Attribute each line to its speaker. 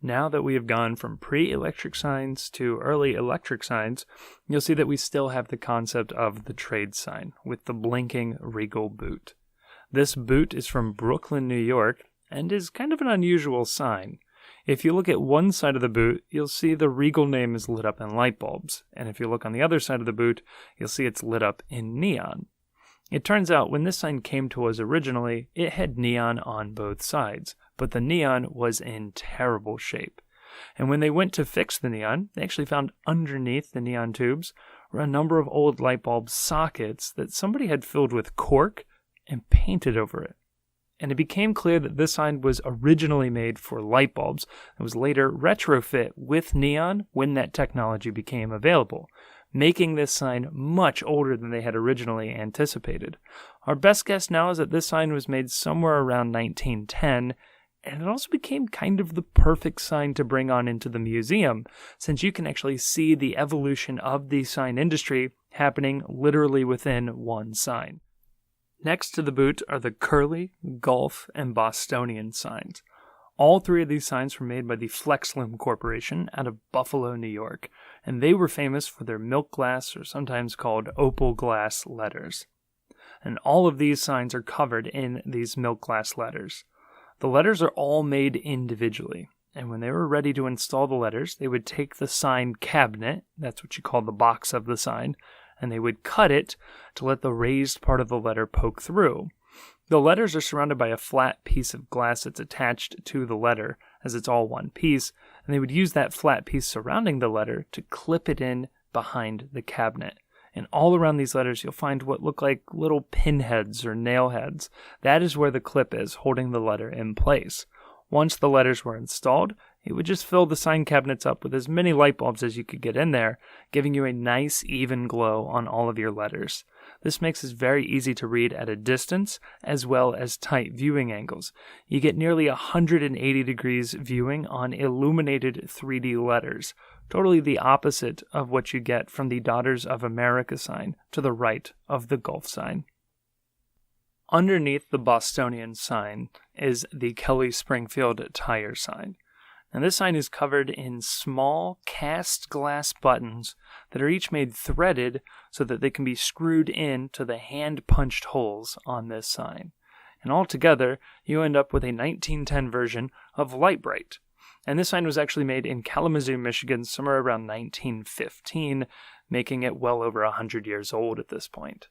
Speaker 1: Now that we have gone from pre-electric signs to early electric signs, you'll see that we still have the concept of the trade sign with the blinking Regal boot. This boot is from Brooklyn, New York, and is kind of an unusual sign. If you look at one side of the boot, you'll see the Regal name is lit up in light bulbs, and if you look on the other side of the boot, you'll see it's lit up in neon. It turns out when this sign came to us originally, it had neon on both sides, but the neon was in terrible shape. And when they went to fix the neon, they actually found underneath the neon tubes were a number of old light bulb sockets that somebody had filled with cork and painted over it. And it became clear that this sign was originally made for light bulbs and was later retrofit with neon when that technology became available, making this sign much older than they had originally anticipated. Our best guess now is that this sign was made somewhere around 1910, and it also became kind of the perfect sign to bring on into the museum, since you can actually see the evolution of the sign industry happening literally within one sign. Next to the boot are the Kelley, Gulf, and Bostonian signs. All three of these signs were made by the Flexlim Corporation out of Buffalo, New York, and they were famous for their milk glass, or sometimes called opal glass, letters. And all of these signs are covered in these milk glass letters. The letters are all made individually, and when they were ready to install the letters, they would take the sign cabinet, that's what you call the box of the sign, and they would cut it to let the raised part of the letter poke through. The letters are surrounded by a flat piece of glass that's attached to the letter, as it's all one piece, and they would use that flat piece surrounding the letter to clip it in behind the cabinet. And all around these letters, you'll find what look like little pinheads or nail heads. That is where the clip is, holding the letter in place. Once the letters were installed, it would just fill the sign cabinets up with as many light bulbs as you could get in there, giving you a nice even glow on all of your letters. This makes it very easy to read at a distance, as well as tight viewing angles. You get nearly 180 degrees viewing on illuminated 3D letters, totally the opposite of what you get from the Daughters of America sign to the right of the Gulf sign. Underneath the Bostonian sign is the Kelley Springfield Tyre sign. And this sign is covered in small cast glass buttons that are each made threaded so that they can be screwed in to the hand-punched holes on this sign. And altogether, you end up with a 1910 version of Lightbright. And this sign was actually made in Kalamazoo, Michigan, somewhere around 1915, making it well over 100 years old at this point.